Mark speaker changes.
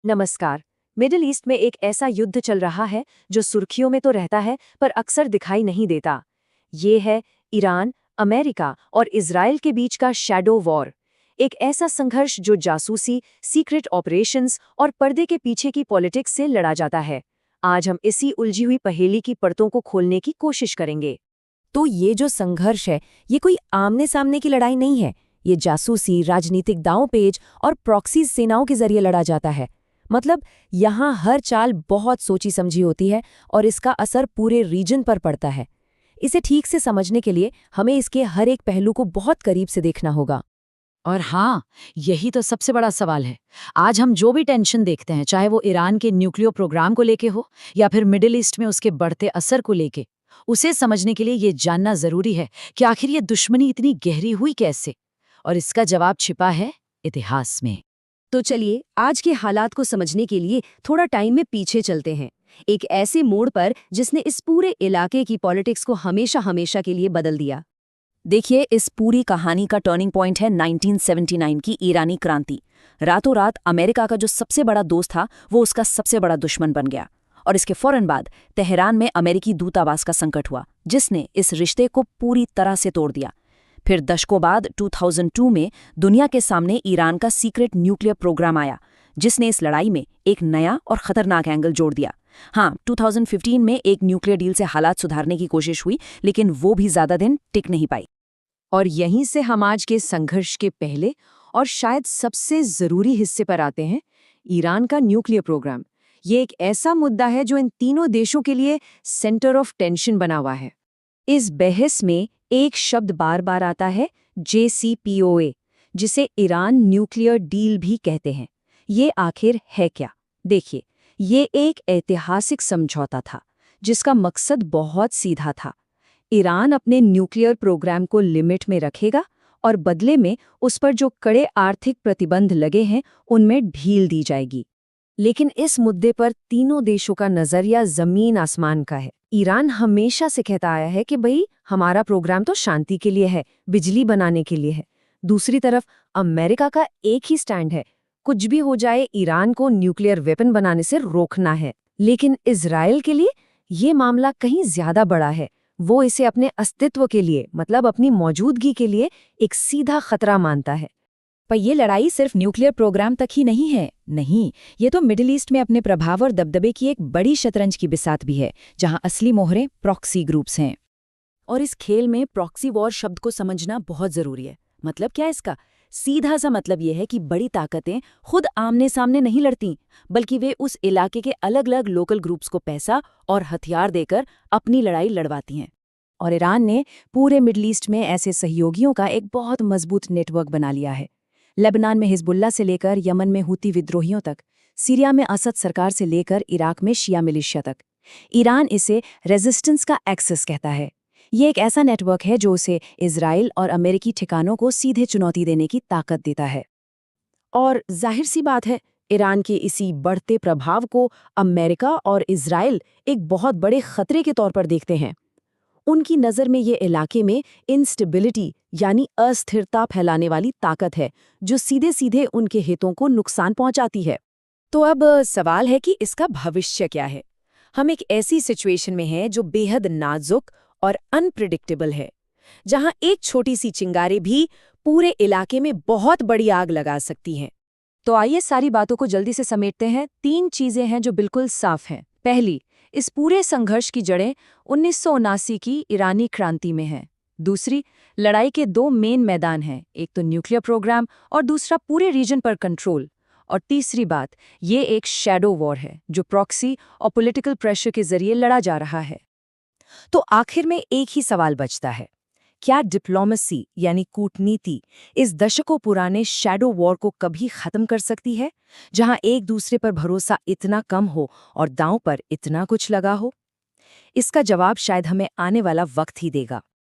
Speaker 1: नमस्कार। Middle east में एक ऐसा युद्ध चल रहा है जो सुर्खियों में तो रहता है पर अक्सर दिखाई नहीं देता। ये है ईरान, अमेरिका और इजराइल के बीच का शैडो वॉर। एक ऐसा संघर्ष जो जासूसी, सीक्रेट ऑपरेशंस और पर्दे के पीछे की पॉलिटिक्स से लड़ा जाता है। आज हम इसी उलझी हुई पहेली की परतों को खोलने की कोशिश करेंगे।
Speaker 2: तो ये जो संघर्ष है, ये कोई आमने सामने की लड़ाई नहीं है। ये जासूसी, राजनीतिक दांवपेच और प्रॉक्सी सेनाओं के जरिए लड़ा जाता है। मतलब यहाँ हर चाल बहुत सोची समझी होती है और इसका असर पूरे रीजन पर पड़ता है। इसे ठीक से समझने के लिए हमें इसके हर एक पहलू को बहुत करीब से देखना होगा।
Speaker 3: और हाँ, यही तो सबसे बड़ा सवाल है। आज हम जो भी टेंशन देखते हैं, चाहे वो ईरान के न्यूक्लियर प्रोग्राम को लेके हो या फिर मिडिल ईस्ट में उसके बढ़ते असर को लेके, उसे समझने के लिए ये जानना जरूरी है कि आखिर ये दुश्मनी इतनी गहरी हुई कैसे। और इसका जवाब छिपा है इतिहास में।
Speaker 2: तो चलिए आज के हालात को समझने के लिए थोड़ा टाइम में पीछे चलते हैं, एक ऐसे मोड़ पर जिसने इस पूरे इलाके की पॉलिटिक्स को हमेशा हमेशा के लिए बदल दिया। देखिए, इस पूरी कहानी का टर्निंग पॉइंट है 1979 की ईरानी क्रांति। रातों रात अमेरिका का जो सबसे बड़ा दोस्त था वो उसका सबसे बड़ा दुश्मन बन गया। और इसके फौरन बाद तेहरान में अमेरिकी दूतावास का संकट हुआ, जिसने इस रिश्ते को पूरी तरह से तोड़ दिया। फिर दशकों बाद 2002 में दुनिया के सामने ईरान का सीक्रेट न्यूक्लियर प्रोग्राम आया, जिसने इस लड़ाई में एक नया और खतरनाक एंगल जोड़ दिया। हाँ, 2015 में एक न्यूक्लियर डील से हालात सुधारने की कोशिश हुई, लेकिन वो भी ज्यादा दिन टिक नहीं पाई।
Speaker 1: और यहीं से हम आज के संघर्ष के पहले और शायद सबसे जरूरी हिस्से पर आते हैं, ईरान का न्यूक्लियर प्रोग्राम। ये एक ऐसा मुद्दा है जो इन तीनों देशों के लिए सेंटर ऑफ टेंशन बना हुआ है। इस बहस में एक शब्द बार बार आता है, JCPOA, जिसे ईरान न्यूक्लियर डील भी कहते हैं। ये आखिर है क्या? देखिए, ये एक ऐतिहासिक समझौता था जिसका मकसद बहुत सीधा था। ईरान अपने न्यूक्लियर प्रोग्राम को लिमिट में रखेगा और बदले में उस पर जो कड़े आर्थिक प्रतिबंध लगे हैं उनमें ढील दी जाएगी। लेकिन इस मुद्दे पर तीनों देशों का नजरिया जमीन आसमान का है। ईरान हमेशा से कहता आया है कि भाई, हमारा प्रोग्राम तो शांति के लिए है, बिजली बनाने के लिए है। दूसरी तरफ अमेरिका का एक ही स्टैंड है, कुछ भी हो जाए ईरान को न्यूक्लियर वेपन बनाने से रोकना है। लेकिन इजराइल के लिए ये मामला कहीं ज्यादा बड़ा है। वो इसे अपने अस्तित्व के लिए, मतलब अपनी मौजूदगी के लिए एक सीधा खतरा मानता है।
Speaker 2: पर ये लड़ाई सिर्फ न्यूक्लियर प्रोग्राम तक ही नहीं है। नहीं, ये तो मिडिल ईस्ट में अपने प्रभाव और दबदबे की एक बड़ी शतरंज की बिसात भी है, जहां असली मोहरे प्रॉक्सी ग्रुप्स हैं। और इस खेल में प्रॉक्सी वॉर शब्द को समझना बहुत जरूरी है। मतलब क्या इसका? सीधा सा मतलब यह है कि बड़ी ताकतें खुद आमने सामने नहीं लड़ती, बल्कि वे उस इलाके के अलग अलग लोकल ग्रुप्स को पैसा और हथियार देकर अपनी लड़ाई लड़वाती हैं। और ईरान ने पूरे मिडिल ईस्ट में ऐसे सहयोगियों का एक बहुत मजबूत नेटवर्क बना लिया है। लेबनान में हिजबुल्ला से लेकर यमन में हुती विद्रोहियों तक, सीरिया में असद सरकार से लेकर इराक में शिया मिलिशिया तक। ईरान इसे रेजिस्टेंस का एक्सेस कहता है। ये एक ऐसा नेटवर्क है जो उसे इजराइल और अमेरिकी ठिकानों को सीधे चुनौती देने की ताकत देता है। और जाहिर सी बात है, ईरान के इसी बढ़ते प्रभाव को अमेरिका और इजराइल एक बहुत बड़े खतरे के तौर पर देखते हैं। उनकी नज़र में ये इलाके में इंस्टेबिलिटी यानी अस्थिरता फैलाने वाली ताकत है, जो सीधे सीधे उनके हितों को नुकसान पहुंचाती है। तो अब सवाल है कि इसका भविष्य क्या है। हम एक ऐसी सिचुएशन में हैं जो बेहद नाजुक और अनप्रिडिक्टेबल है, जहां एक छोटी सी चिंगारी भी पूरे इलाके में बहुत बड़ी आग लगा सकती है।
Speaker 1: तो आइए सारी बातों को जल्दी से समेटते हैं। 3 चीजें हैं जो बिल्कुल साफ हैं। पहली, इस पूरे संघर्ष की जड़ें 1979 की ईरानी क्रांति में हैं। दूसरी, लड़ाई के 2 मेन मैदान हैं, एक तो न्यूक्लियर प्रोग्राम और दूसरा पूरे रीजन पर कंट्रोल। और तीसरी बात, ये एक शैडो वॉर है जो प्रॉक्सी और पॉलिटिकल प्रेशर के जरिए लड़ा जा रहा है। तो आखिर में एक ही सवाल बचता है, क्या डिप्लोमेसी यानी कूटनीति इस दशकों पुराने शैडो वॉर को कभी खत्म कर सकती है, जहां एक दूसरे पर भरोसा इतना कम हो और दांव पर इतना कुछ लगा हो? इसका जवाब शायद हमें आने वाला वक्त ही देगा।